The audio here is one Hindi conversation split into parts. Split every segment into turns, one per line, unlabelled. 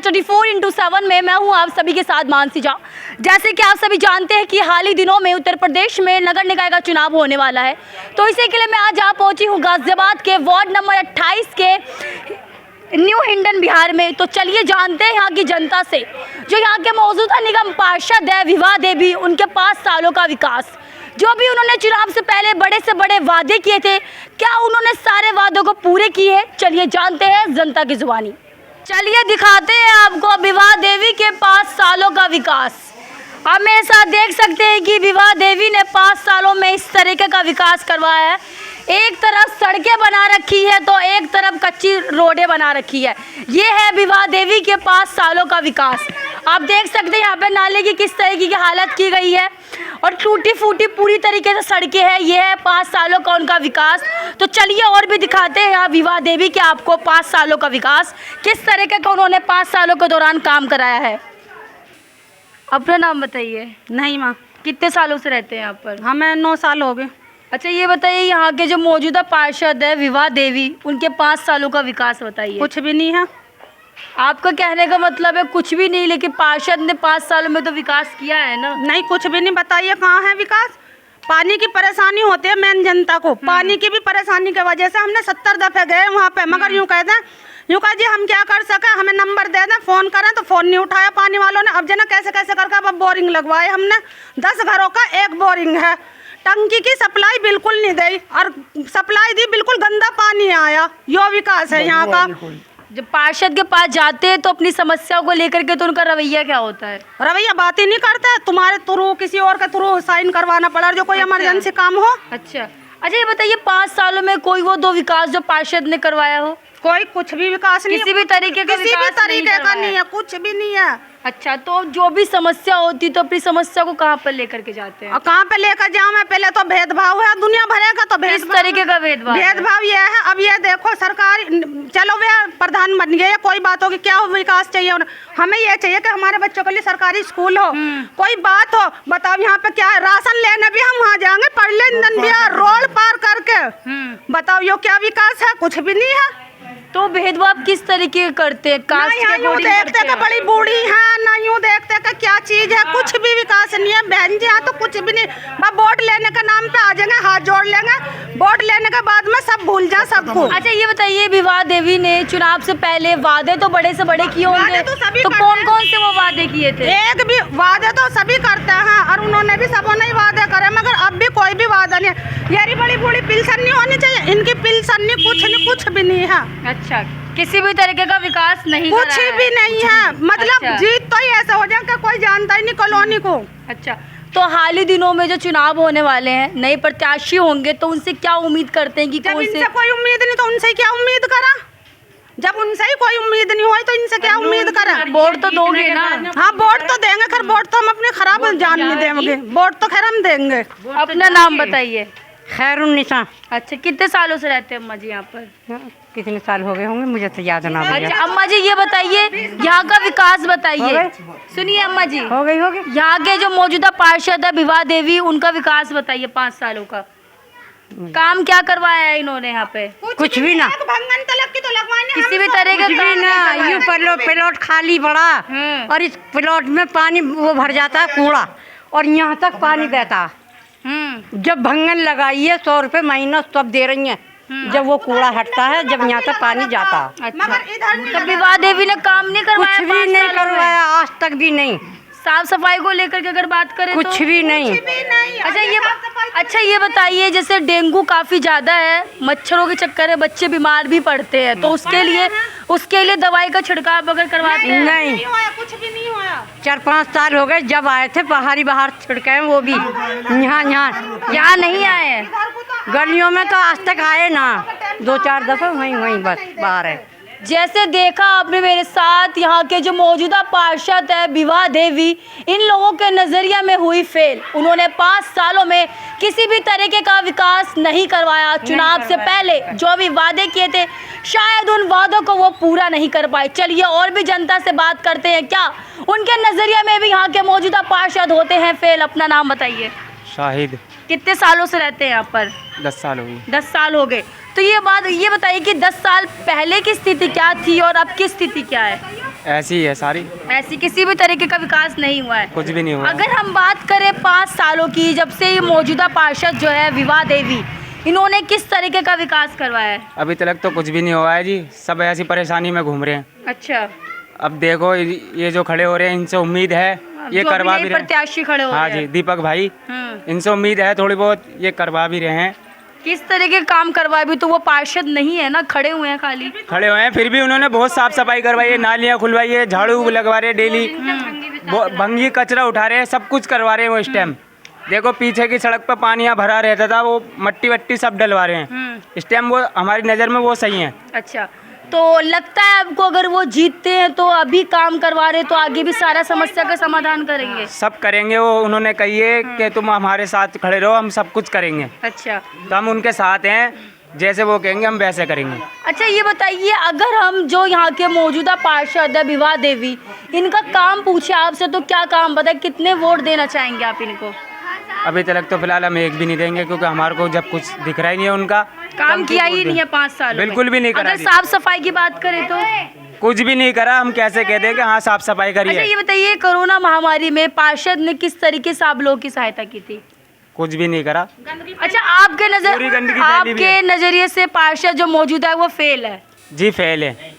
24/7 में मैं हूं आप सभी के साथ मानसी झा। जैसे कि आप सभी जानते हैं कि हाल ही दिनों में उत्तर प्रदेश में नगर निकाय का चुनाव होने वाला है, तो इसी के लिए मैं आज पहुंची हूं गाजियाबाद के वार्ड नंबर 28 के न्यू हिंडन बिहार में। तो चलिए जानते हैं यहाँ की जनता से, जो यहाँ के मौजूदा निगम पार्षद है विभा देवी, उनके 5 सालों का विकास, जो भी उन्होंने चुनाव से पहले बड़े से बड़े वादे किए थे, क्या उन्होंने सारे वादों को पूरे किए। चलिए जानते हैं जनता की जुबानी। चलिए दिखाते हैं आपको विभा देवी के 5 सालों का विकास। आप मेरे साथ देख सकते हैं कि विभा देवी ने 5 सालों में इस तरीके का विकास करवाया है। एक तरफ सड़कें बना रखी है तो एक तरफ कच्ची रोडें बना रखी है। ये है विभा देवी के 5 सालों का विकास। आप देख सकते हैं यहाँ पे नाले की किस तरीके की हालत की गई है और टूटी फूटी पूरी तरीके से सड़कें हैं। ये है 5 सालों का उनका विकास। तो चलिए और भी दिखाते हैं यहाँ विभा देवी के आपको 5 सालों का विकास, किस तरीके का उन्होंने 5 सालों के दौरान काम कराया है। अपना नाम बताइए।
नहीं माँ,
कितने सालों से रहते हैं यहाँ पर।
हमें 9 साल हो गए।
अच्छा ये बताइए, यहाँ के जो मौजूदा पार्षद है विभा देवी, उनके 5 सालों का विकास बताइए।
कुछ भी नहीं है।
आपका कहने का मतलब है कुछ भी नहीं, लेकिन पार्षद ने 5 सालों में तो विकास किया है ना।
नहीं, कुछ भी नहीं। बताइए कहाँ है विकास। पानी की परेशानी होती है मेन जनता को। पानी की भी परेशानी की वजह से हमने 70 दफे गए वहाँ पे, मगर यूँ कहते हैं जी हम क्या कर सके, हमें नंबर दे दें, फ़ोन करें तो फ़ोन नहीं उठाया पानी वालों ने। अब जना कैसे कैसे करके अब बोरिंग लगवाए हमने। 10 घरों का एक बोरिंग है। टंकी की सप्लाई बिल्कुल नहीं दी, और सप्लाई दी बिल्कुल गंदा पानी आया। यो विकास है यहाँ का।
जब पार्षद के पास जाते हैं तो अपनी समस्याओं को लेकर के तो उनका रवैया क्या होता है।
रवैया बात ही नहीं करता, तुम्हारे थ्रू किसी और के थ्रू साइन करवाना पड़ा जो कोई इमरजेंसी काम हो।
अच्छा ये बताइए 5 सालों में कोई वो 2 विकास जो पार्षद ने करवाया हो।
कोई कुछ भी विकास नहीं,
किसी भी तरीके का
नहीं है, कुछ भी नहीं है।
अच्छा, तो जो भी समस्या होती तो अपनी समस्या को कहाँ पर लेकर के जाते हैं।
और कहाँ पे लेकर जाऊँ मैं। पहले तो भेदभाव है दुनिया भरे का, तो
इस तरीके का भेदभाव
ये है। अब ये देखो सरकार, चलो वे प्रधान बन गए, कोई बात होगी, क्या विकास चाहिए हमें। ये चाहिए कि हमारे बच्चों के लिए सरकारी स्कूल हो, कोई बात हो। बताओ यहाँ पे क्या है, राशन लेने भी हम वहाँ जाएंगे पढ़ले बिहार रोड पार करके। बताओ यो क्या विकास है। कुछ भी नहीं है।
तो भेदभाव किस तरीके करते हैं।
यूँ देखते कि बड़ी बूढ़ी है ना, यूँ देखते कि क्या चीज है। कुछ भी विकास नहीं है बहन जी। यहाँ तो कुछ भी नहीं। बस वोट लेने के नाम पे आ जाएंगे, हाथ जोड़ लेंगे, वोट लेने के बाद में सब भूल जाए सबको।
अच्छा ये बताइए, विभा देवी ने चुनाव से पहले वादे तो बड़े से बड़े किए होंगे, तो कौन कौन से वो वादे किए थे।
एक भी वादे तो सभी करते हैं, और उन्होंने भी सबों ने वादे करे, मगर अब भी कोई भी वादा नहीं है। यारी बड़ी बूढ़ी पिल्सन नहीं होनी चाहिए, इनकी पिल्सन नहीं, कुछ भी नहीं है।
अच्छा, किसी भी तरीके का विकास नहीं,
कुछ भी नहीं है। मतलब जीत तो ही ऐसा हो जाए कि कोई जानता ही नहीं कॉलोनी को।
अच्छा, तो हाल ही दिनों में जो चुनाव होने वाले हैं, नए प्रत्याशी होंगे, तो उनसे क्या उम्मीद करते हैं कि
जब इनसे कोई उम्मीद नहीं तो उनसे क्या उम्मीद करा। जब उनसे ही कोई उम्मीद नहीं हुई तो इनसे क्या उम्मीद करा।
वोट तो दोगे ना।
हाँ वोट तो देंगे, खैर वोट तो हम अपने खराब जान नहीं देंगे, वोट तो खैर हम देंगे।
अपना नाम बताइए।
खैरुन्निसा।
अच्छा, कितने सालों से रहते हैं अम्मा जी यहाँ पर।
कितने साल हो गए होंगे, मुझे तो याद ना।
अच्छा अम्मा जी ये बताइए, यहाँ का विकास बताइए। सुनिए अम्मा जी,
हो गई
यहाँ के जो मौजूदा पार्षद है विभा देवी, उनका विकास बताइए 5 सालों का। काम क्या करवाया है इन्होंने यहाँ पे।
कुछ भी ना। भंगन तलब की तो लगवाने
किसी भी तरह का
ना। यू प्लॉट खाली पड़ा, और इस प्लॉट में पानी वो भर जाता है कूड़ा, और यहाँ तक पानी बहता। जब भंगन लगाइए 100 रुपये महीना सब दे रही हैं, जब वो कूड़ा हटता है, जब यहाँ तक पानी जाता।
अच्छा, तब विभा देवी ने काम नहीं करवाया।
कुछ भी नहीं करवाया, आज तक भी नहीं।
साफ सफाई को लेकर के अगर बात करें
कुछ
तो
भी नहीं।
अच्छा ये बताइए, जैसे डेंगू काफ़ी ज़्यादा है, मच्छरों के चक्कर में बच्चे बीमार भी पड़ते हैं, तो उसके लिए दवाई का छिड़काव अगर करवाते हैं।
नहीं, कुछ भी नहीं हुआ। 4-5 साल हो गए जब आए थे बाहर छिड़काए, वो भी यहाँ नहीं आए हैं। गलियों में तो आज तक आए ना, 2-4 दफे वहीं बस बाहर है।
जैसे देखा आपने मेरे साथ, यहाँ के जो मौजूदा पार्षद है विभा देवी, इन लोगों के नज़रिया में हुई फेल। उन्होंने 5 सालों में किसी भी तरीके का विकास नहीं करवाया। चुनाव से पहले जो भी वादे किए थे, शायद उन वादों को वो पूरा नहीं कर पाए। चलिए और भी जनता से बात करते हैं, क्या उनके नज़रिया में भी यहाँ के मौजूदा पार्षद होते हैं फेल। अपना नाम बताइए।
शाहिद।
कितने सालों से रहते हैं यहाँ पर।
10 साल हो गए।
10 साल हो गए। तो ये बताइए कि 10 साल पहले की स्थिति क्या थी और अब की स्थिति क्या है।
ऐसी ही है सारी,
ऐसी किसी भी तरीके का विकास नहीं हुआ है।
कुछ भी नहीं हुआ।
अगर हम बात करें 5 सालों की, जब से ये मौजूदा पार्षद जो है विभा देवी, इन्होंने किस तरीके का विकास करवाया है?
अभी तक तो कुछ भी नहीं हुआ है जी, सब ऐसी परेशानी में घूम रहे हैं।
अच्छा,
अब देखो ये जो खड़े हो रहे हैं, इनसे उम्मीद है ये
जो
करवा
अभी
भी
नए
रहे हैं।
प्रत्याशी खड़े हो
हाँ
रहे
जी,
हैं।
दीपक भाई, इनसे उम्मीद है थोड़ी बहुत, ये करवा भी रहे हैं।
किस तरह के काम करवाए? भी तो वो पार्षद नहीं है ना, खड़े हुए हैं खाली।
खड़े हुए हैं, फिर भी उन्होंने बहुत साफ सफाई करवाई है, नालियाँ खुलवाई है, झाड़ू लगवा रहे हैं डेली, भंगी कचरा उठा रहे हैं, सब कुछ करवा रहे हैं वो इस टाइम। देखो पीछे की सड़क पर पानी यहाँ भरा रहता था, वो मट्टी वट्टी सब डलवा रहे हैं इस टाइम। वो हमारी नज़र में वो सही है।
अच्छा, तो लगता है आपको अगर वो जीतते हैं तो अभी काम करवा रहे तो आगे भी सारा समस्या का समाधान करेंगे?
सब करेंगे वो, उन्होंने कही है कि तुम हमारे साथ खड़े रहो, हम सब कुछ करेंगे।
अच्छा,
तो हम उनके साथ हैं, जैसे वो कहेंगे हम वैसे करेंगे।
अच्छा ये बताइए, अगर हम जो यहाँ के मौजूदा पार्षद है विभा देवी, इनका काम पूछे आपसे तो क्या काम बताए, कितने वोट देना चाहेंगे आप इनको?
अभी तक तो फिलहाल हम एक भी नहीं देंगे, क्योंकि हमारे को जब कुछ दिख रहा ही नहीं है उनका
काम किया ही नहीं है 5 साल
बिल्कुल भी नहीं करा
अगर
जी।
साफ सफाई की बात करें तो
कुछ भी नहीं करा, हम कैसे कह दें कि हाँ साफ सफाई
अच्छा
करिए।
ये बताइए, कोरोना महामारी में पार्षद ने किस तरीके से आप लोगों की सहायता की थी?
कुछ भी नहीं करा।
अच्छा, आपके
पूरी गंदगी फैली हुई
आपके
है।
नजरिए से पार्षद जो मौजूदा है वो फेल है?
जी फेल है।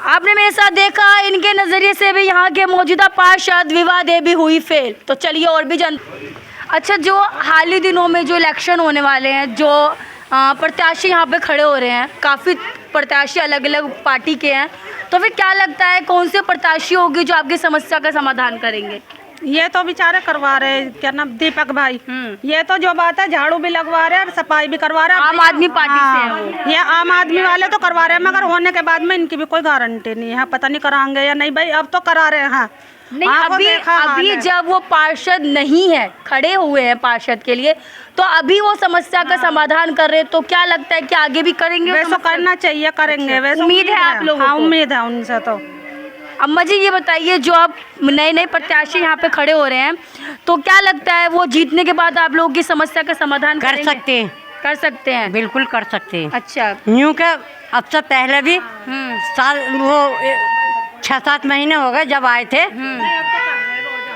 आपने मेरे साथ देखा, इनके नजरिए से भी यहाँ के मौजूदा पार्षद विभा देवी हुई फेल। तो चलिए और भी अच्छा, जो हाल ही दिनों में जो इलेक्शन होने वाले हैं, जो प्रत्याशी यहाँ पे खड़े हो रहे हैं, काफ़ी प्रत्याशी अलग अलग पार्टी के हैं, तो फिर क्या लगता है कौन से प्रत्याशी होगी जो आपकी समस्या का समाधान करेंगे?
ये तो बेचारे करवा रहे हैं, क्या नाम, दीपक भाई। ये तो जो बात है, झाड़ू भी लगवा रहे हैं और सफाई भी करवा रहे हैं।
आम आदमी पार्टी से है वो।
ये आम आदमी वाले तो करवा रहे हैं, मगर होने के बाद में इनकी भी कोई गारंटी नहीं है, पता नहीं कराएंगे या नहीं। भाई अब तो करा रहे हैं।
नहीं, अभी जब वो पार्षद नहीं है, खड़े हुए हैं पार्षद के लिए, तो अभी वो समस्या का समाधान कर रहे हैं, तो क्या लगता है कि आगे भी करेंगे?
वैसे करना चाहिए, करेंगे। वैसे
उम्मीद है आप लोगों को?
हाँ, उम्मीद है उनसे। तो
अम्मा जी ये बताइए, जो आप नए नए प्रत्याशी यहाँ पे खड़े हो रहे हैं, तो क्या लगता है वो जीतने के बाद आप लोगों की समस्या का समाधान
कर सकते हैं?
कर सकते हैं,
बिल्कुल कर सकते हैं।
अच्छा,
यूँ क्या, अब से पहले भी साल वो 6-7 महीने हो गए जब आए थे,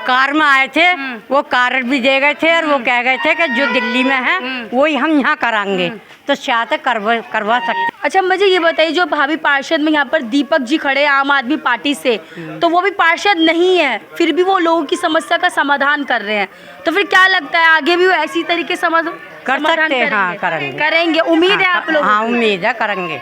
कार में आए थे, वो कार्ड भी दे गए थे और वो कह गए थे कि जो दिल्ली में है वही हम यहाँ कराएंगे, तो शायद करवा सकते।
अच्छा मुझे ये बताइए, जो भावी पार्षद में यहाँ पर दीपक जी खड़े हैं आम आदमी पार्टी से, तो वो भी पार्षद नहीं है, फिर भी वो लोगों की समस्या का समाधान कर रहे हैं, तो फिर क्या लगता है आगे भी वो ऐसी तरीके से
कर सकते हैं? हाँ,
करेंगे। उम्मीद है आप लोग?
हाँ, उम्मीद है, करेंगे।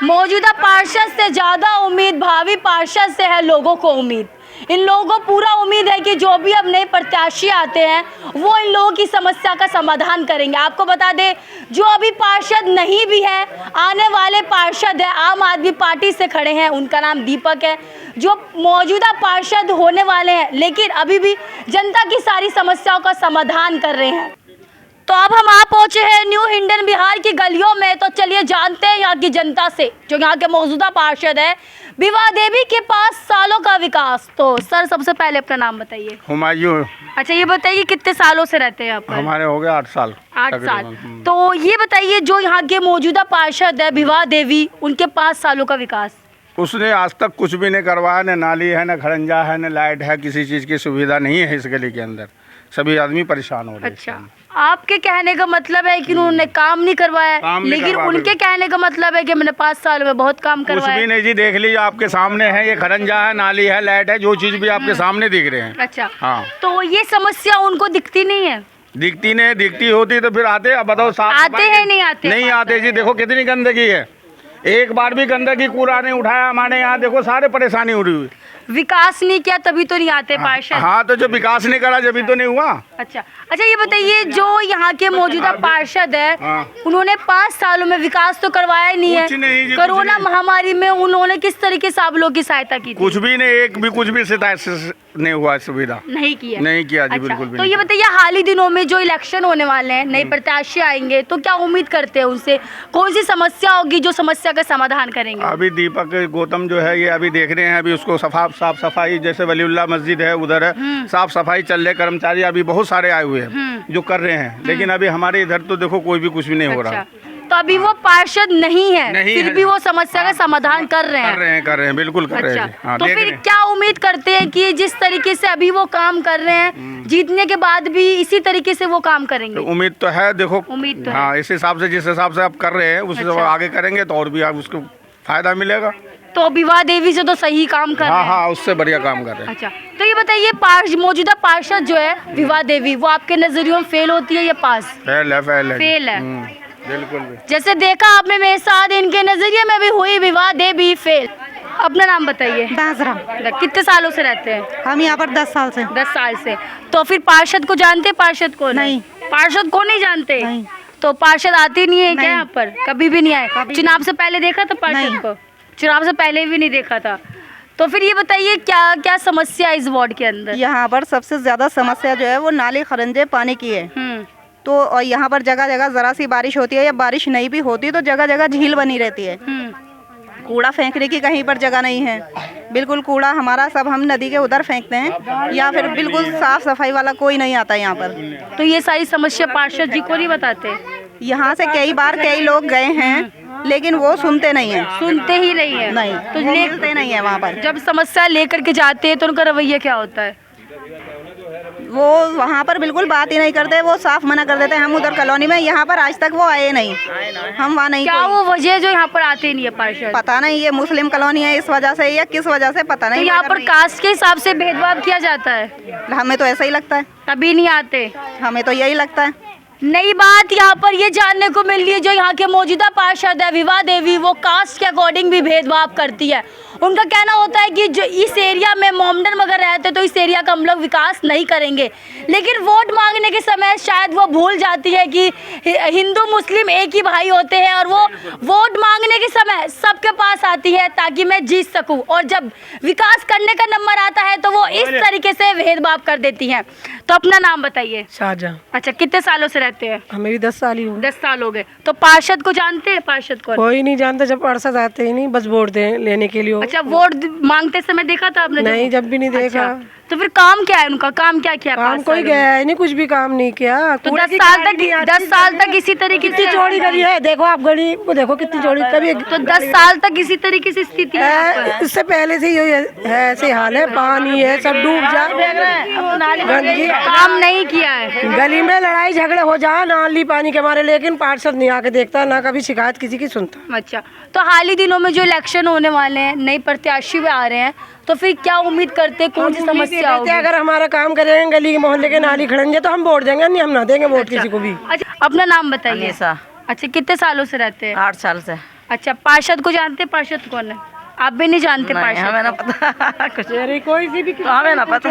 मौजूदा पार्षद से ज़्यादा उम्मीद भावी पार्षद से है लोगों को उम्मीद। इन लोगों को पूरा उम्मीद है कि जो भी अब नए प्रत्याशी आते हैं वो इन लोगों की समस्या का समाधान करेंगे। आपको बता दें, जो अभी पार्षद नहीं भी है, आने वाले पार्षद है, आम आदमी पार्टी से खड़े हैं, उनका नाम दीपक है, जो मौजूदा पार्षद होने वाले हैं, लेकिन अभी भी जनता की सारी समस्याओं का समाधान कर रहे हैं। तो अब हम आ पहुंचे हैं न्यू हिंडन बिहार की गलियों में, तो चलिए जानते हैं यहाँ की जनता से, जो यहाँ के मौजूदा पार्षद है विभा देवी के 5 सालों का विकास। तो सर सबसे पहले अपना नाम बताइए।
हुमायूं।
अच्छा ये बताइए, कितने सालों से रहते हैं यहाँ पर?
हमारे हो गए 8 साल।
8 साल। तो ये बताइए, जो यहाँ के मौजूदा पार्षद है विभा देवी, उनके 5 सालों का विकास।
उसने आज तक कुछ भी नहीं करवाया, न नाली है, न खड़ंजा है, न लाइट है, किसी चीज़ की सुविधा नहीं है इस गली के अंदर। सभी आदमी परेशान हो रहे हैं।
अच्छा, आपके कहने का मतलब है कि उन्होंने काम नहीं करवाया, लेकिन उनके कहने का मतलब है कि मैंने 5 साल में बहुत काम
कुछ
करवाया।
भी नहीं जी, देख लीजिए आपके सामने है, ये खड़ंजा है, नाली है, लाइट है, जो चीज़ भी आपके सामने दिख रहे हैं।
अच्छा,
हाँ,
तो ये समस्या उनको दिखती नहीं है?
दिखती नहीं, दिखती होती तो फिर आते। अब बताओ, साफ
आते हैं नहीं आते?
नहीं आते जी। देखो कितनी गंदगी है, एक बार भी गंदगी कूड़ा नहीं उठाया हमारे यहाँ। देखो सारे परेशानी हो रही हुई।
विकास नहीं किया तभी तो नहीं आते पार्षद।
हाँ, तो जो विकास नहीं करा जब तो नहीं हुआ।
अच्छा अच्छा, ये बताइए, जो यहाँ के मौजूदा पार्षद है,
हाँ।
उन्होंने 5 सालों में विकास तो करवाया ही नहीं
कुछ नहीं
है।
जी,
कोरोना
कुछ नहीं।
महामारी में उन्होंने किस तरीके से आप लोगों की सहायता की थी?
कुछ भी नहीं, एक भी कुछ भी शिकायत नहीं हुआ, सुविधा
नहीं किया?
नहीं किया जी,
अच्छा,
बिल्कुल भी
तो
नहीं
ये बताइए, हाल ही दिनों में जो इलेक्शन होने वाले हैं, नए प्रत्याशी आएंगे, तो क्या उम्मीद करते हैं उनसे? कौन सी समस्या होगी जो समस्या का समाधान करेंगे?
अभी दीपक गौतम जो है, ये अभी देख रहे हैं, अभी उसको साफ सफाई, जैसे वलीउल्लाह मस्जिद है उधर है, साफ सफाई चल रहे, कर्मचारी अभी बहुत सारे आए हुए हैं जो कर रहे हैं, लेकिन अभी हमारे इधर तो देखो कोई भी कुछ भी नहीं हो रहा।
तो अभी वो पार्षद नहीं है,
नहीं
फिर
है।
भी वो समस्या का समाधान कर रहे हैं।
कर रहे हैं, बिल्कुल कर रहे
अच्छा,
हैं। हाँ,
तो
देख
फिर
रहे हैं।
क्या उम्मीद करते हैं कि जिस तरीके से अभी वो काम कर रहे हैं, जीतने के बाद भी इसी तरीके से वो काम
तो
करेंगे?
उम्मीद तो है, देखो
उम्मीद तो है।
हाँ, इस हिसाब से जिस हिसाब से आप कर रहे हैं उस हिसाब से
अच्छा।
आगे करेंगे तो और भी आप उसको फायदा मिलेगा।
तो विवाह देवी से तो सही काम कर रहे
हाँ
हैं।
हाँ, उससे बढ़िया काम कर रहे हैं।
अच्छा, तो ये बताइए मौजूदा पार्षद जो है विवाह देवी, वो आपके नजरियों में फेल होती है या पास?
फेल है, फेल है।
फेल है।
बिल्कुल भी।
जैसे देखा आपने मेरे साथ, इनके नजरिए में भी हुई विवाह देवी फेल। अपना नाम बताइए।
दासरा।
कितने सालों से रहते हैं?
हम यहाँ पर 10 साल से।
10 साल से। तो फिर पार्षद को जानते हैं? पार्षद को
नहीं।
पार्षद को नहीं जानते?
नहीं।
तो पार्षद आते नहीं है क्या
नहीं।
यहाँ पर? कभी भी नहीं आए? चुनाव से पहले देखा था पार्षद
नहीं।
को? चुनाव से पहले भी नहीं देखा था। तो फिर ये बताइए क्या क्या समस्या है इस वार्ड के अंदर?
यहाँ पर सबसे ज़्यादा समस्या जो है वो नाली खरंजे पानी की है। तो और यहाँ पर जगह जगह ज़रा सी बारिश होती है या बारिश नहीं भी होती तो जगह जगह झील बनी रहती है। कूड़ा फेंकने की कहीं पर जगह नहीं है, बिल्कुल कूड़ा हमारा सब हम नदी के उधर फेंकते हैं, या फिर बिल्कुल साफ सफाई वाला कोई नहीं आता यहाँ पर।
तो ये सारी समस्या पार्षद जी को नहीं बताते?
यहाँ से कई बार कई लोग गए हैं लेकिन वो सुनते नहीं हैं।
सुनते ही नहीं है?
नहीं,
तो
वो मिलते नहीं है वहाँ पर।
जब समस्या लेकर के जाते हैं तो उनका रवैया क्या होता है?
वो वहाँ पर बिल्कुल बात ही नहीं करते, वो साफ मना कर देते हैं। हम उधर कॉलोनी में, यहाँ पर आज तक वो आए नहीं, हम वहाँ नहीं।
क्या वो वजह जो यहाँ पर आते नहीं है पार्षद?
पता नहीं, ये मुस्लिम कॉलोनी है इस वजह से या किस वजह से पता
तो
नहीं।
यहाँ पर कास्ट के हिसाब से भेदभाव किया जाता है?
हमें तो ऐसा ही लगता है,
तभी नहीं आते?
हमें तो यही लगता है।
नई बात यहाँ पर ये जानने को मिल रही है, जो यहाँ के मौजूदा पार्षद है विवाह देवी, वो कास्ट के अकॉर्डिंग भी भेदभाव करती है। उनका कहना होता है कि जो इस एरिया में मोमडन अगर रहते तो इस एरिया का हम लोग विकास नहीं करेंगे, लेकिन वोट मांगने के समय शायद वो भूल जाती है कि हिंदू मुस्लिम एक ही भाई होते हैं, और वो वोट मांगने के समय सबके पास आती है ताकि मैं जीत सकूं, और जब विकास करने का नंबर आता है तो वो इस तरीके से भेदभाव कर देती हैं। तो अपना नाम बताइए।
शाहजहां।
अच्छा, कितने सालों से रहते हैं?
हमें भी 10 साल ही हुए।
10 साल हो गए। तो पार्षद को जानते हैं? पार्षद को
कोई नहीं जानता, जब पार्षद आते ही नहीं, बस वोट लेने के लिए।
अच्छा, वोट मांगते समय देखा था आपने?
नहीं, जब भी नहीं देखा।
अच्छा, तो फिर काम क्या है उनका? काम क्या किया?
काम
5
कोई
सालों में?
गया है नहीं, कुछ भी काम नहीं किया।
तो
कूड़े
10
की
साल
गाड़ी नहीं
तक
आती।
10 साल तक इसी तरीके
कितनी
से
चौड़ी गली है, देखो आप गली को, देखो कितनी चौड़ी। कभी
तो 10 साल तक इसी तरीके से स्थिति है यहाँ पर।
इससे पहले से यही है, ऐसे हाल है, पानी है, सब डूब जाए, गंदगी।
काम नहीं किया है।
गली में लड़ाई झगड़े हो जाए नाली पानी के मारे, लेकिन पार्षद नहीं आके देखता, ना कभी शिकायत किसी की सुनता।
अच्छा, तो हाल ही दिनों में जो इलेक्शन होने वाले हैं, नए प्रत्याशी भी आ रहे हैं, तो फिर क्या उम्मीद करते हैं, कौन सी समस्या होगी?
अगर हमारा काम करेंगे गली के मोहल्ले के नाली खड़ेंगे तो हम वोट देंगे, नहीं हम ना देंगे वोट किसी को भी।
अच्छा, अपना नाम बताइए।
अनीसा।
अच्छा, कितने सालों से रहते हैं?
8 साल से।
अच्छा, पार्षद को जानते हैं? पार्षद कौन है? आप भी नहीं जानते
नहीं,
पार्षद?
हमें ना पता कुछ।
कोई सी भी
तो हमें ना पता।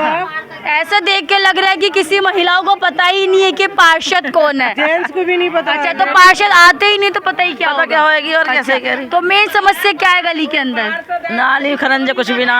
ऐसा देख के लग रहा है कि किसी महिलाओं को पता ही नहीं है कि पार्षद कौन है।
जेंट्स को भी नहीं पता।
अच्छा, तो पार्षद आते ही नहीं तो पता ही क्या
पता
होगा?
क्या होएगी और कैसे
अच्छा,
करें?
तो मेन समस्या क्या है गली के अंदर?
नाली खरंजे कुछ भी ना,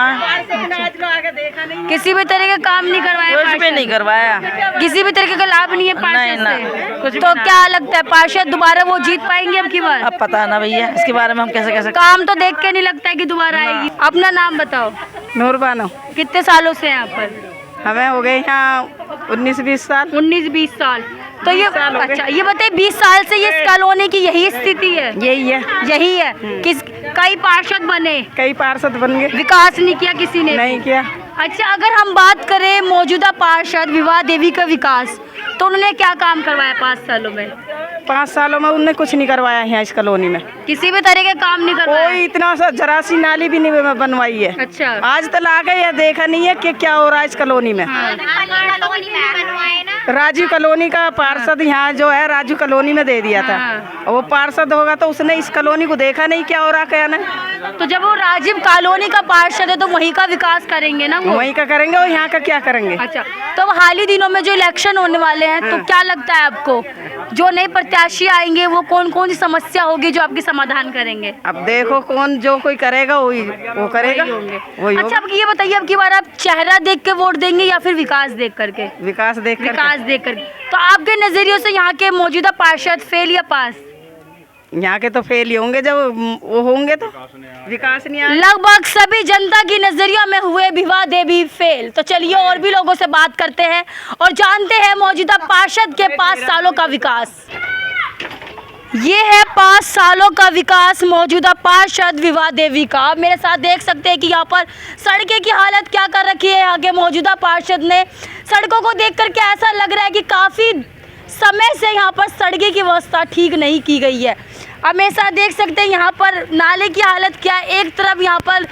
किसी भी तरह का काम नहीं करवाया
कुछ भी
पार्षद?
नहीं करवाया।
किसी भी तरीके का लाभ नहीं है
नहीं,
पार्षद
ना,
से?
कुछ भी
तो
ना।
क्या लगता है पार्षद दोबारा वो जीत पाएंगे अब की बार?
अब पता ना भैया, इसके बारे में हम कैसे कैसे।
काम तो देख के नहीं लगता है कि दोबारा आएगी। अपना नाम बताओ।
नूरबानो।
कितने सालों से हैं यहाँ पर?
हमें हो गए यहाँ 19-20 साल।
19-20 साल। तो ये अच्छा, ये बताइए 20 साल से ये कॉलोनी की यही स्थिति है?
यही है।
यही है। किस कई पार्षद बने,
कई पार्षद बन गए,
विकास नहीं किया किसी ने?
नहीं किया।
अच्छा, अगर हम बात करें मौजूदा पार्षद विवाह देवी का विकास, तो उन्होंने क्या काम करवाया 5 सालों में?
5 सालों में उनने कुछ नहीं करवाया यहाँ इस कॉलोनी में।
किसी भी तरह के काम नहीं करवाया?
कोई इतना सा जरा सी नाली भी नहीं बनवाई है।
अच्छा,
आज तक आके ये देखा नहीं है कि क्या हो रहा है इस कॉलोनी में। राजू कॉलोनी का पार्षद यहाँ जो है राजू कॉलोनी में दे दिया था, और वो पार्षद होगा तो उसने इस कॉलोनी को देखा नहीं क्या हो रहा क्या नहीं।
तो जब वो राजीव कॉलोनी का पार्षद है तो वहीं का विकास करेंगे ना वो?
वहीं का करेंगे और यहाँ का क्या करेंगे।
अच्छा, तो अब हाल ही दिनों में जो इलेक्शन होने वाले हैं, तो क्या लगता है आपको जो नए प्रत्याशी आएंगे वो कौन कौन सी समस्या होगी जो आपकी समाधान करेंगे?
अब देखो कौन जो कोई करेगा वही वो करेगा, वही
अच्छा, अब ये बताइए अब की बार आप चेहरा देख के वोट देंगे या फिर विकास देख करके?
विकास देख
विकास देख कर। तो आपके नजरियों से यहाँ के मौजूदा पार्षद फेल या पास?
यहाँ के तो फेल ही होंगे, जब वो होंगे तो विकास नहीं आएगा।
लगभग सभी जनता की नजरिया में हुए विवाह देवी फेल। तो चलिए और भी लोगों से बात करते हैं और जानते हैं मौजूदा पार्षद के 5 सालों का विकास। ये है 5 सालों का विकास मौजूदा पार्षद विभा देवी का। आप मेरे साथ देख सकते हैं कि यहाँ पर सड़कें की हालत क्या कर रखी है यहाँ के मौजूदा पार्षद ने। सड़कों को देख करके ऐसा लग रहा है कि काफ़ी समय से यहाँ पर सड़कें की व्यवस्था ठीक नहीं की गई है। आप मेरे साथ देख सकते हैं यहाँ पर नाले की हालत क्या है। एक तरफ यहाँ पर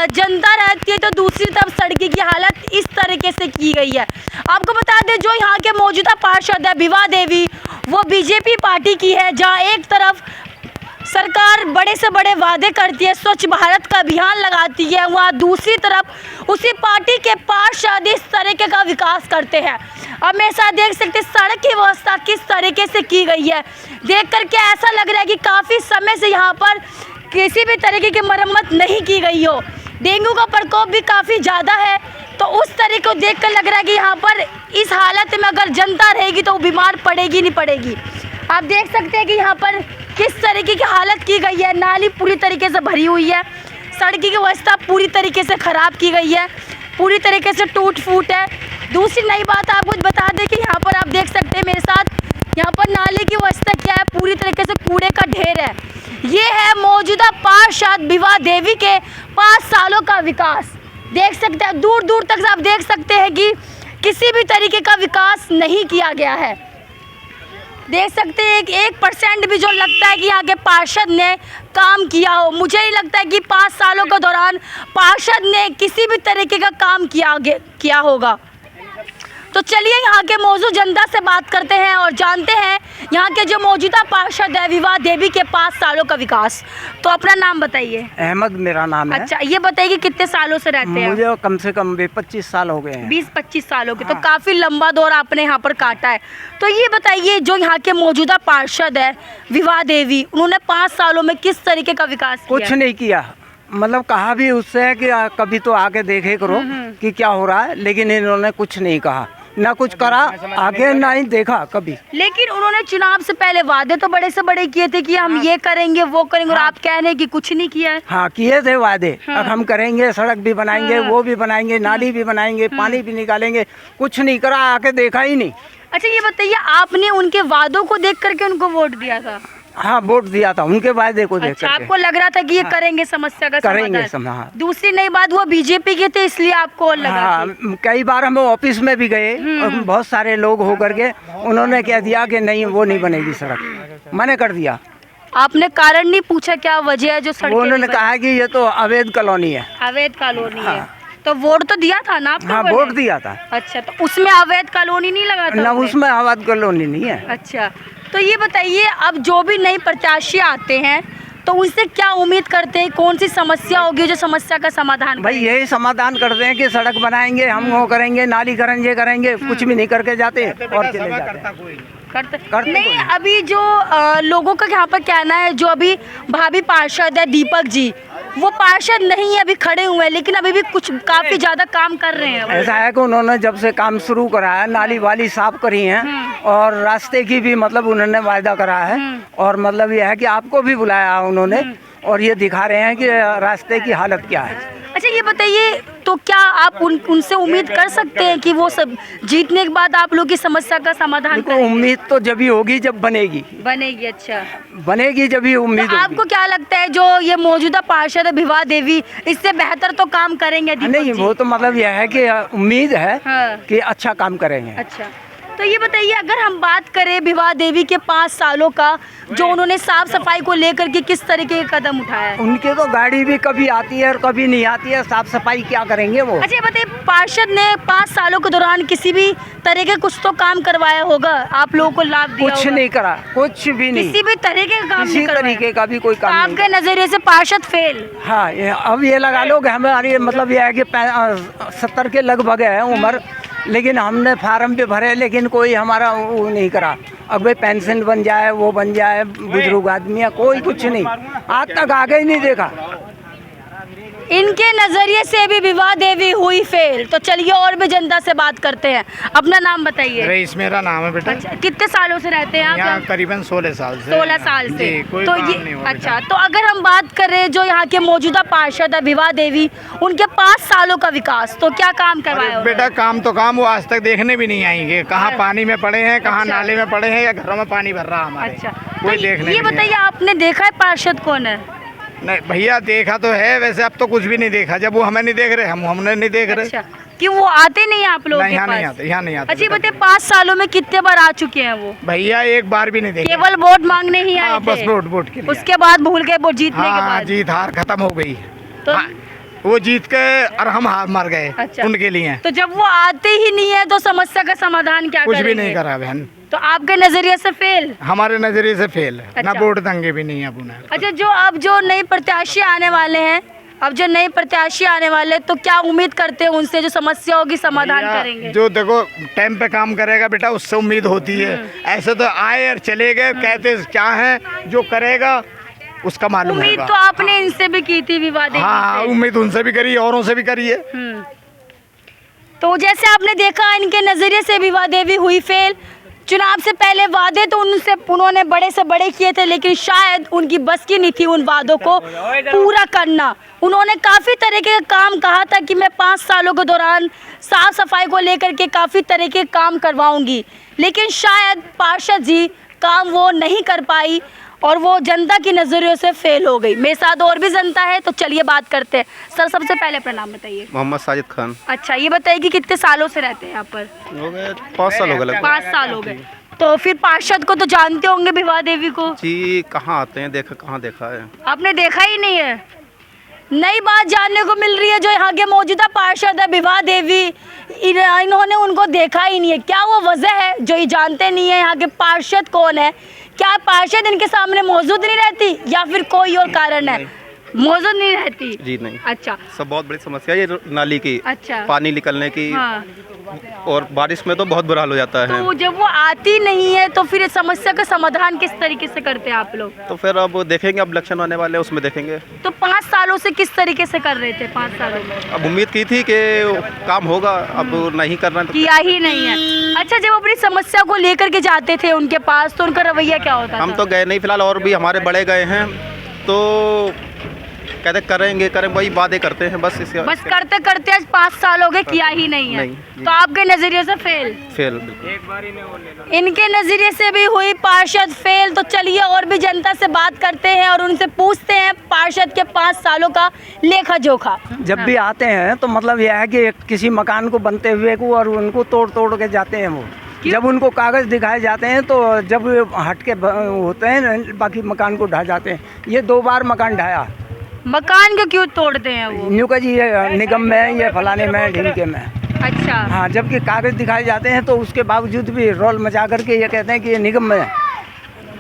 जनता रहती है तो दूसरी तरफ सड़कें की हालत इस तरीके से की गई है। आपको बता दें जो यहाँ के मौजूदा पार्षद है विभा देवी, वो बीजेपी पार्टी की है, जहाँ एक तरफ सरकार बड़े से बड़े वादे करती है, स्वच्छ भारत का अभियान लगाती है, वहाँ दूसरी तरफ उसी पार्टी के पार्षद इस तरीके का विकास करते हैं। अब मेरे साथ देख सकते हैं सड़क की व्यवस्था किस तरीके से की गई है। देख करके ऐसा लग रहा है कि काफ़ी समय से यहाँ पर किसी भी तरीके की मरम्मत नहीं की गई हो। डेंगू का प्रकोप भी काफ़ी ज़्यादा है, तो उस तरीके को देख कर लग रहा है कि यहाँ पर इस हालत में अगर जनता रहेगी तो वो बीमार पड़ेगी नहीं पड़ेगी। आप देख सकते हैं कि यहाँ पर किस तरीके की हालत की गई है। नाली पूरी तरीके से भरी हुई है, सड़क की व्यवस्था पूरी तरीके से ख़राब की गई है, पूरी तरीके से टूट फूट है। दूसरी नई बात आपको बता दें कि यहाँ पर आप देख सकते हैं मेरे साथ, यहाँ पर नाले की व्यवस्था क्या है, पूरी तरीके से कूड़े का ढेर है। ये है मौजूदा पार्षद विभा देवी के 5 सालों का विकास। देख सकते हैं दूर दूर तक आप देख सकते हैं कि किसी भी तरीके का विकास नहीं किया गया है। देख सकते हैं 1% भी जो लगता है कि यहाँ के पार्षद ने काम किया हो। मुझे नहीं लगता है कि 5 सालों के दौरान पार्षद ने किसी भी तरीके का काम किया होगा। तो चलिए यहाँ के मौजूद जनता से बात करते हैं और जानते हैं यहाँ के जो मौजूदा पार्षद है विभा देवी के 5 सालों का विकास। तो अपना नाम बताइए।
अहमद मेरा नाम है।
अच्छा, ये बताइए कि कितने सालों से रहते हैं?
मुझे कम से कम 25 साल हो गए हैं।
20-25 सालों के। तो काफ़ी लंबा दौर आपने यहाँ पर काटा है। तो ये बताइए जो यहाँ के मौजूदा पार्षद है विभा देवी, उन्होंने 5 सालों में किस तरीके का विकास किया?
कुछ नहीं किया, मतलब कहा भी उससे कि कभी तो आके देखे करो कि क्या हो रहा है, लेकिन इन्होंने कुछ नहीं कहा, ना कुछ करा आगे, ना ही देखा कभी।
लेकिन उन्होंने चुनाव से पहले वादे तो बड़े से बड़े किए थे कि हम ये करेंगे वो करेंगे, और आप कह रहे हैं कि कुछ नहीं किया है।
हाँ, किए थे वादे, अब हम करेंगे, सड़क भी बनाएंगे, वो भी बनाएंगे, नाली भी बनाएंगे, पानी भी निकालेंगे, कुछ नहीं करा, आके देखा ही नहीं।
अच्छा, ये बताइए आपने उनके वादों को देख करके उनको वोट दिया था?
हाँ, वोट दिया था उनके वादे को देख
अच्छा,
करके।
आपको लग रहा था कि ये करेंगे समस्या का
करेंगे
समाधान।
हाँ।
दूसरी नई बात, वो बीजेपी के थे इसलिए आपको लगा
हाँ, कई बार हम ऑफिस में भी गए और बहुत सारे लोग हो करके उन्होंने कह दिया कि नहीं वो नहीं बनेगी सड़क, मैंने कर दिया।
आपने कारण नहीं पूछा क्या वजह है जो सड़कें
उन्होंने
नहीं
कहा कि ये तो अवैध कॉलोनी है।
बनी? अवैध कॉलोनी है तो वोट तो दिया था ना आपको?
हाँ, वोट दिया था।
अच्छा, तो उसमें अवैध कॉलोनी नहीं लगा था?
ना, उसमें अवैध कॉलोनी नहीं है।
अच्छा, तो ये बताइए अब जो भी नए प्रत्याशी आते हैं तो उनसे क्या उम्मीद करते हैं, कौन सी समस्या होगी जो समस्या का समाधान
भाई यही समाधान करते हैं कि सड़क बनाएंगे, हम वो करेंगे, नाली करेंगे, कुछ भी नहीं करके जाते और चले जाते
करते नहीं। अभी जो लोगों का यहाँ पर कहना है, जो अभी भाभी पार्षद है दीपक जी, वो पार्षद नहीं है, अभी खड़े हुए हैं, लेकिन अभी भी कुछ काफी ज्यादा काम कर रहे हैं।
ऐसा है कि उन्होंने जब से काम शुरू करा है, नाली वाली साफ करी है और रास्ते की भी मतलब उन्होंने वायदा करा है, और मतलब यह है कि आपको भी बुलाया उन्होंने और ये दिखा रहे हैं कि रास्ते की हालत क्या है।
अच्छा, ये बताइए तो क्या आप उनसे उम्मीद कर सकते हैं कि वो सब जीतने के बाद आप लोग की समस्या का समाधान करेंगे?
उम्मीद तो जब ही होगी जब बनेगी।
अच्छा,
बनेगी जब ही उम्मीद
तो आपको क्या लगता है जो ये मौजूदा पार्षद है विभा देवी, इससे बेहतर तो काम करेंगे दीपक
नहीं,
जी?
वो तो मतलब यह है कि उम्मीद है
हाँ।
कि अच्छा काम करेंगे।
अच्छा, तो ये बताइए अगर हम बात करें विभा देवी के 5 सालों का, जो उन्होंने साफ सफाई को लेकर के किस तरीके के कदम उठाया है?
उनके तो गाड़ी भी कभी आती है और कभी नहीं आती है, साफ सफाई क्या करेंगे वो?
अच्छा, ये बताइए पार्षद ने 5 सालों के दौरान किसी भी तरह के कुछ तो काम करवाया होगा, आप लोगों को लाभ दिया
कुछ
होगा?
नहीं करा, कुछ भी नहीं,
किसी भी तरीके का काम
किसी
नहीं करवाया?
तरीके का भी कोई काम नहीं।
आपके नजरिए से पार्षद फेल?
हाँ, अब ये लगा लो कि हमारी मतलब ये है कि 70 के लगभग है उम्र, लेकिन हमने फार्म भी भरे, लेकिन कोई हमारा वो नहीं करा। अब भाई पेंशन बन जाए, वो बन जाए, बुजुर्ग आदमी है, कोई कुछ नहीं, आज तक आगे ही नहीं देखा।
इनके नजरिए से भी विवाह देवी हुई फेल। तो चलिए और भी जनता से बात करते हैं। अपना नाम बताइए।
रईस मेरा नाम है बेटा।
अच्छा, कितने सालों से रहते हैं
यहाँ
आप?
करीबन 16 साल से।
16 साल से।
जी, कोई
तो
काम
ये
नहीं हुआ
अच्छा, तो अगर हम बात करें जो यहाँ के मौजूदा पार्षद है विवाह देवी, उनके 5 सालों का विकास, तो क्या काम करवाया
बेटा।
उन्होंने?
बेटा काम तो काम, वो आज तक देखने भी नहीं आएंगे कहाँ
अरे।
पानी में पड़े हैं, कहाँ
अच्छा।
नाले में पड़े हैं या घरों में पानी भर रहा है हमारे।
अच्छा,
कोई
तो
देखने
ये
भी नहीं
बताइए आपने देखा है पार्षद कौन है?
नहीं भैया, देखा तो है, वैसे अब तो कुछ भी नहीं देखा। जब वो हमें नहीं देख रहे, हम हमने नहीं देख रहे।
अच्छा, कि वो आते नहीं है आप लोगों
नहीं,
के
यहाँ
पास?
नहीं आते, यहाँ नहीं आते।
अच्छा, बताइए 5 सालों में कितने बार आ चुके हैं वो?
भैया एक बार भी नहीं देखे।
केवल वोट मांगने ही आए
हाँ, बस
थे?
वोट के लिए।
उसके बाद भूल गए वोट जीतने के
हाँ,
बाद?
जीत हार खत्म हो गई।
तो
हाँ, वो जीत के और हम हार मार गए।
अच्छा।
उनके लिए
तो जब वो आते ही नहीं है तो समस्या का समाधान क्या
कुछ
करेंगे?
भी नहीं करा बहन।
तो आपके नजरिए से फेल?
हमारे नजरिए से फेल है। ना
अच्छा।
वोट दंगे भी नहीं है अब उन्हें।
अच्छा, जो नए प्रत्याशी आने वाले हैं, तो क्या उम्मीद करते हैं उनसे, जो समस्याओं की समाधान
भैया,
करेंगे?
जो देखो टाइम पे काम करेगा बेटा, उससे उम्मीद होती है। ऐसे तो आए और चले गए, कहते क्या है, जो करेगा उसका मालूम
उम्मीद
होगा।
तो आपने इनसे भी की थी विवाह देवी
हाँ,
से।
उम्मीद उनसे भी करी, औरों से भी करी है।
तो जैसे आपने देखा इनके नजरिए से विवाह देवी हुई फेल। चुनाव से पहले वादे तो उन्होंने बड़े से बड़े किए थे, लेकिन शायद उनकी बस की नहीं थी उन वादों को पूरा करना। उन्होंने काफ़ी तरह के काम कहा था कि मैं 5 सालों के दौरान साफ सफाई को लेकर के काफ़ी तरह के काम करवाऊंगी, लेकिन शायद पार्षद जी काम वो नहीं कर पाई और वो जनता की नज़रियों से फेल हो गई। मेरे साथ और भी जनता है, तो चलिए बात करते हैं। सर, सबसे पहले अपना नाम बताइए।
मोहम्मद साजिद खान।
अच्छा, ये बताइए कि कितने सालों से रहते हैं यहाँ पर?
हो गए 5 साल हो गए लगभग।
5 साल हो गए। तो फिर पार्षद को तो जानते होंगे विवाह देवी को?
जी, कहाँ आते हैं, कहाँ देखा है?
आपने देखा ही नहीं है? नई बात जानने को मिल रही है, जो यहाँ के मौजूदा पार्षद है विवाह देवी, इन्होंने उनको देखा ही नहीं है। क्या वो वजह है जो ये जानते नहीं है यहाँ के पार्षद कौन है? क्या पार्षद इनके सामने मौजूद नहीं रहती या फिर कोई और कारण है? मौजूद नहीं रहती?
जी नहीं।
अच्छा।
सब बहुत बड़ी समस्या है ये नाली की।
अच्छा।
पानी निकलने की।
हाँ।
और बारिश में तो बहुत बुरा हाल हो जाता है।
तो जब वो आती नहीं है तो फिर इस समस्या का समाधान किस तरीके से करते हैं आप लोग?
तो फिर अब देखेंगे, अब इलेक्शन आने वाले हैं, उसमें देखेंगे।
तो 5 सालों से किस तरीके से कर रहे थे? 5 सालों में
अब उम्मीद की थी कि काम होगा, अब नहीं कर रहे हैं तो
किया ही नहीं है। अच्छा, जब अपनी समस्या को लेकर के जाते थे उनके पास तो उनका रवैया क्या होता
हम
था?
तो गए नहीं फिलहाल, और भी हमारे बड़े गए हैं तो कहते करेंगे वही वादे करते हैं बस। इसे
बस करते करते आज 5 साल हो गए, किया ही नहीं है।
नहीं।
तो आपके नजरिए से फेल?
फेल।
इनके नजरिए से भी हुई पार्षद फेल। तो चलिए और भी जनता से बात करते हैं और उनसे पूछते हैं पार्षद के 5 सालों का लेखा जोखा।
जब भी आते हैं तो मतलब यह है कि किसी मकान को बनते हुए को और उनको तोड़ तोड़ के जाते हैं वो। जब उनको कागज़ दिखाए जाते हैं तो जब हट के होते हैं बाकी मकान को ढा जाते हैं। ये 2 बार मकान ढाया।
मकान को क्यों तोड़ते हैं वो?
न्यू का जी ये निगम में, ये फलाने में, ढिंके में।
अच्छा।
हाँ, जबकि कागज़ दिखाए जाते हैं तो उसके बावजूद भी रोल मचा करके ये कहते हैं कि ये निगम में है।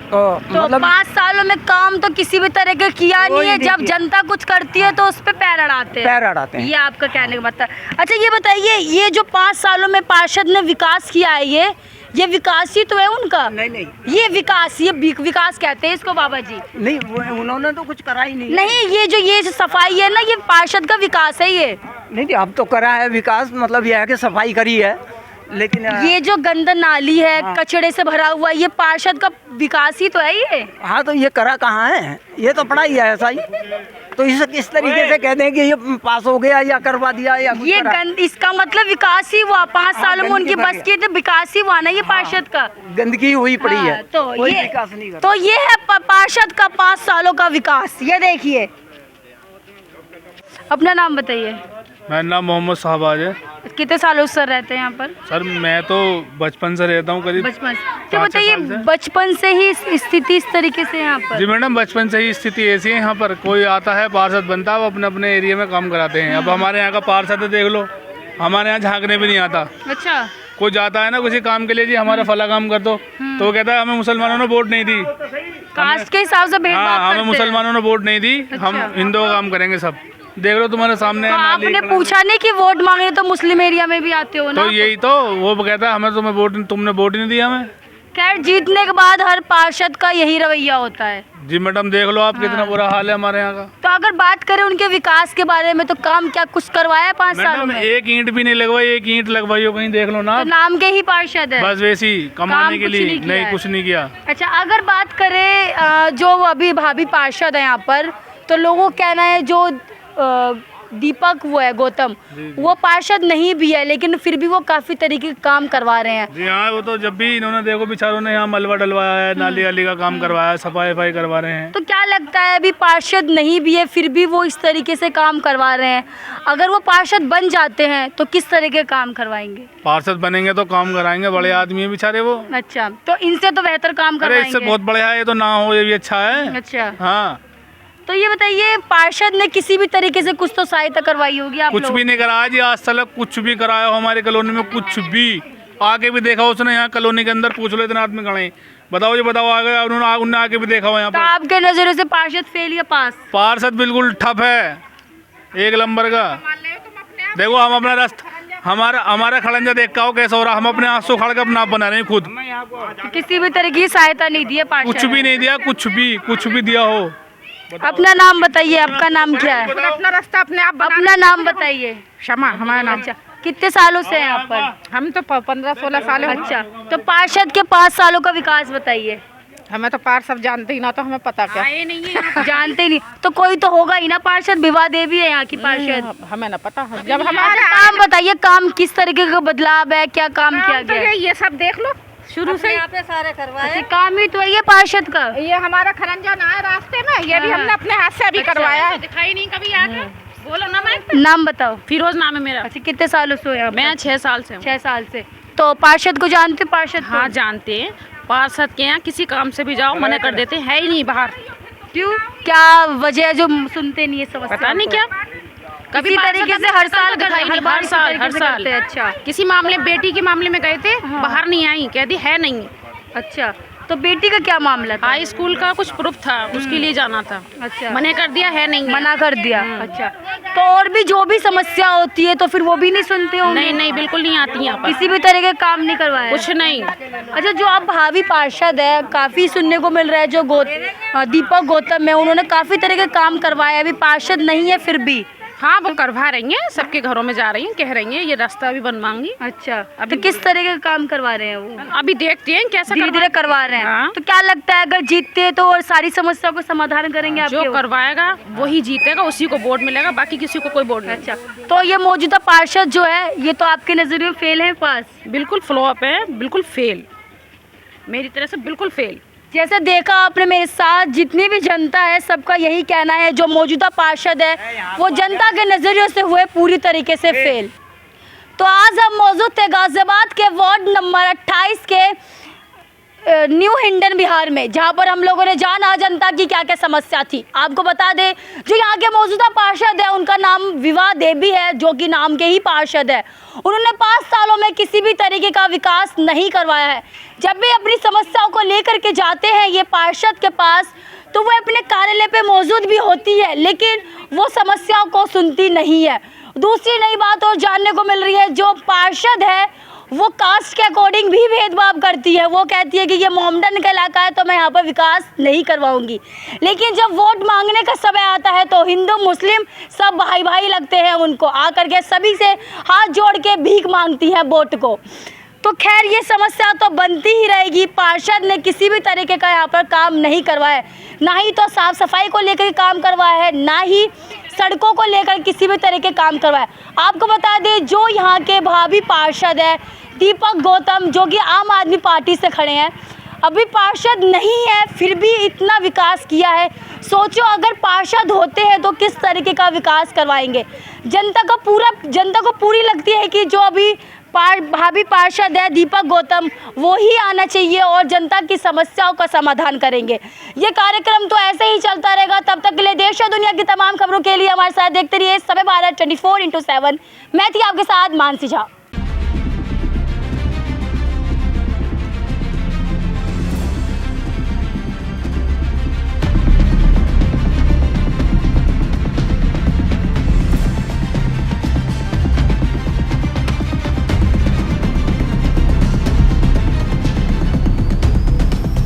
तो मतलब
5 सालों में काम तो किसी भी तरह का किया नहीं है। जब जनता कुछ करती है तो उस पर पैर अड़ाते हैं। ये आपका कहने का मतलब। अच्छा, ये बताइए, ये जो 5 सालों में पार्षद ने विकास किया है, ये विकास ही तो है उनका?
नहीं,
ये विकास कहते हैं इसको बाबा जी।
नहीं, उन्होंने तो कुछ करा ही नहीं।
नहीं, ये सफाई है ना, ये पार्षद का विकास है ये।
नहीं, अब तो करा है विकास, मतलब यह है कि सफाई करी है, लेकिन
ये जो गंदा नाली है, कचड़े से भरा हुआ, ये पार्षद का विकास ही तो है ये।
हाँ, तो ये करा कहाँ है? ये तो पड़ा ही है ऐसा ही। तो इसे किस तरीके से कहते हैं कि ये पास हो गया या करवा दिया या कुछ
ये
करा?
इसका मतलब विकास ही हुआ। 5 सालों में उनकी बस की तो विकास ही हुआ ना ये पार्षद का।
गंदगी हुई पड़ी है।
तो ये
विकास नहीं कर।
तो ये है पार्षद का 5 सालों का विकास। ये देखिए, अपना नाम बताइए।
मेरा नाम मोहम्मद शहबाज है।
कितने सालों से रहते हैं यहाँ पर?
सर, मैं तो बचपन से रहता हूँ, करीब
बचपन से। तो बताइए, बचपन से ही स्थिति इस तरीके से यहाँ पर?
जी मैडम, बचपन से ही स्थिति ऐसी है यहाँ पर। कोई आता है पार्षद बनता है, वो अपने अपने एरिया में काम कराते हैं। अब हमारे यहाँ का पार्षद है, देख लो, हमारे यहाँ झांकने भी नहीं आता।
अच्छा।
कोई जाता है ना किसी काम के लिए, जी हमारा फला काम कर दो, तो वो कहता है हमें मुसलमानों ने वोट नहीं दी,
कास्ट के हिसाब से भेदभाव
हाँ, हमें
करते हैं।
मुसलमानों ने वोट नहीं दी, हम हिंदुओं का काम करेंगे सब। देख लो तुम्हारे सामने।
तो आपने पूछा नहीं कि वोट मांगने तो मुस्लिम एरिया में भी आते हो ना?
तो यही तो वो कहता है हमें तुमने वोट ही नहीं दिया हमें।
खैर जीतने के बाद हर पार्षद का यही रवैया होता है।
जी मैडम देख लो आप कितना बुरा हाल है हमारे यहाँ का।
तो अगर बात करें उनके विकास के बारे में तो काम क्या कुछ करवाया है 5 सालों
मैडम
में?
एक ईंट भी नहीं लगवाई, एक ईंट लगवाई हो कहीं देख लो ना।
तो नाम के ही पार्षद है,
बस वैसी कमाने के
कुछ
लिए
नहीं किया
नहीं,
है।
कुछ नहीं किया।
अच्छा अगर बात करें जो अभी भाभी पार्षद है यहाँ पर, तो लोगों का कहना है जो दीपक वो है गौतम, वो पार्षद नहीं भी है लेकिन फिर भी वो काफी तरीके के काम करवा रहे हैं।
जी हाँ, वो तो जब भी इन्होंने देखो बेचारों ने यहाँ मलबा डलवाया है, नाली वाली का काम करवाया है, सफाई वफाई करवा रहे हैं।
तो क्या लगता है अभी पार्षद नहीं भी है फिर भी वो इस तरीके से काम करवा रहे हैं, अगर वो पार्षद बन जाते हैं तो किस तरह के काम करवाएंगे?
पार्षद बनेंगे तो काम कराएंगे, बड़े आदमी है बेचारे वो।
अच्छा तो इनसे तो बेहतर काम
अरे
करवाएंगे।
इससे बहुत बढ़िया है, ये तो ना हो ये भी अच्छा है।
अच्छा
हाँ
तो ये बताइए पार्षद ने किसी भी तरीके से कुछ तो सहायता करवाई होगी आप
कुछ
लोगों
भी नहीं कराया जी आज तक, कुछ भी कराया हो हमारे कॉलोनी में, कुछ भी आके भी देखा उसने यहाँ कॉलोनी के अंदर, पूछ लो इतने आदमी खड़े हैं, बताओ जी बताओ, आगे उन्होंने आके भी देखा हो यहाँ
तो
पर।
आपके नजरों से पार्षद फेल या पास?
पार्षद बिल्कुल ठप है, एक नंबर का। देखो हम अपना रास्ता हमारा खड़ंजा देख का हो कैसा हो रहा, हम अपने आंसू खड़ के अपना बना रहे हैं खुद।
किसी भी तरह की सहायता नहीं दी है पार्षद?
कुछ भी नहीं दिया, कुछ भी दिया हो।
अपना नाम बताइए, आपका नाम क्या है?
अपना रास्ता अपने आप
अपना नाम बताइए।
क्षमा हमारा नाम।
अच्छा कितने सालों से हैं यहाँ पर?
हम तो 15-16 साल।
अच्छा तो पार्षद के 5 सालों का विकास बताइए।
हमें तो पार्षद जानते ही ना, तो हमें पता क्या
जानते ही नहीं तो कोई तो होगा ही ना पार्षद, विवाह देवी है यहाँ की पार्षद।
हमें ना पता। जब हमारे
काम बताइए, काम किस तरीके का बदलाव है, क्या काम किया गया है?
ये सब देख लो शुरू से
यहाँ पे सारे करवाए।
अच्छा, काम ही तो है ये पार्षद का।
ये हमारा खरंजा ना है रास्ते में, ये भी हमने अपने हाथ से अभी करवाया है।
दिखाई नहीं कभी आके। बोलो ना मैं।
नाम बताओ।
फिरोज नाम है मेरा।
अच्छा कितने सालों से हो यहाँ पर?
मैं 6 साल से हूँ।
6 साल से। तो पार्षद को जानते हो? पार्षद को?
हाँ जानते हैं। पार्षद के यहाँ किसी काम से भी जाओ मना कर देते हैं ही नहीं बाहर।
क्यों, क्या वजह है जो सुनते नहीं है समस्या?
पता नहीं क्या,
कभी तरीके से हर साल
दिखाई नहीं, हर साल।
अच्छा
किसी मामले बेटी के मामले में गए थे, बाहर नहीं आई, कह दी है नहीं।
अच्छा तो बेटी का क्या मामला था?
हाई स्कूल का कुछ प्रूफ था, उसके लिए जाना था।
अच्छा
मना कर दिया, है नहीं,
मना कर दिया। अच्छा तो और भी जो भी समस्या होती है तो फिर वो भी नहीं सुनते होंगे?
नहीं नहीं बिल्कुल नहीं आती यहाँ पर,
किसी भी तरह के काम नहीं करवाया?
कुछ नहीं।
अच्छा जो आप भावी पार्षद है, काफी सुनने को मिल रहा है जो दीपक गौतम है, उन्होंने काफी तरह के काम करवाए, अभी पार्षद नहीं है फिर भी।
हाँ वो करवा रही हैं, सबके घरों में जा रही हैं, कह रही हैं ये रास्ता भी बनवाएंगी।
अच्छा तो किस तरह के काम करवा रहे हैं वो?
अभी देखते हैं कैसा
धीरे धीरे करवा रहे हैं।
हाँ।
तो क्या लगता है अगर जीतते हैं तो और सारी समस्याओं को समाधान करेंगे आपके?
जो करवाएगा वही जीतेगा, उसी को वोट मिलेगा, बाकी किसी को कोई वोट नहीं।
अच्छा तो ये मौजूदा पार्षद जो है ये तो आपके नजरिए में फेल है? पास?
बिल्कुल फ्लॉप है, बिल्कुल फेल, मेरी तरह से बिल्कुल फेल।
जैसे देखा आपने मेरे साथ जितनी भी जनता है सबका यही कहना है जो मौजूदा पार्षद है वो जनता के नज़रियों से हुए पूरी तरीके से फेल। तो आज हम मौजूद थे गाजियाबाद के वार्ड नंबर 28 के न्यू हिंडन बिहार में, जहां पर हम लोगों ने जाना जनता की क्या क्या समस्या थी। आपको बता दें जो यहाँ के मौजूदा पार्षद है उनका नाम विवाह देवी है, जो कि नाम के ही पार्षद है। उन्होंने 5 सालों में किसी भी तरीके का विकास नहीं करवाया है। जब भी अपनी समस्याओं को लेकर के जाते हैं ये पार्षद के पास तो वो अपने कार्यालय पे मौजूद भी होती है लेकिन वो समस्याओं को सुनती नहीं है। दूसरी नई बात और जानने को मिल रही है, जो पार्षद है वो कास्ट के अकॉर्डिंग भी भेदभाव करती है। वो कहती है कि ये मोहम्मडन का इलाका है तो मैं यहाँ पर विकास नहीं करवाऊंगी, लेकिन जब वोट मांगने का समय आता है तो हिंदू मुस्लिम सब भाई भाई लगते हैं, उनको आकर के सभी से हाथ जोड़ के भीख मांगती है वोट को। तो खैर ये समस्या तो बनती ही रहेगी। पार्षद ने किसी भी तरीके का यहाँ पर काम नहीं करवाया, ना ही तो साफ सफाई को लेकर काम करवाया है, ना ही सड़कों को लेकर किसी भी तरह के काम करवाया। आपको बता दें जो यहाँ के भावी पार्षद है दीपक गौतम, जो कि आम आदमी पार्टी से खड़े हैं, अभी पार्षद नहीं है फिर भी इतना विकास किया है। सोचो अगर पार्षद होते हैं तो किस तरीके का विकास करवाएंगे। जनता को पूरी लगती है कि जो अभी भावी पार्षद है दीपक गौतम वो ही आना चाहिए और जनता की समस्याओं का समाधान करेंगे। ये कार्यक्रम तो ऐसे ही चलता रहेगा। तब तक के लिए देश और दुनिया की तमाम खबरों के लिए हमारे साथ देखते रहिए समय भारत 24x7। मैं थी आपके साथ मानसी झा।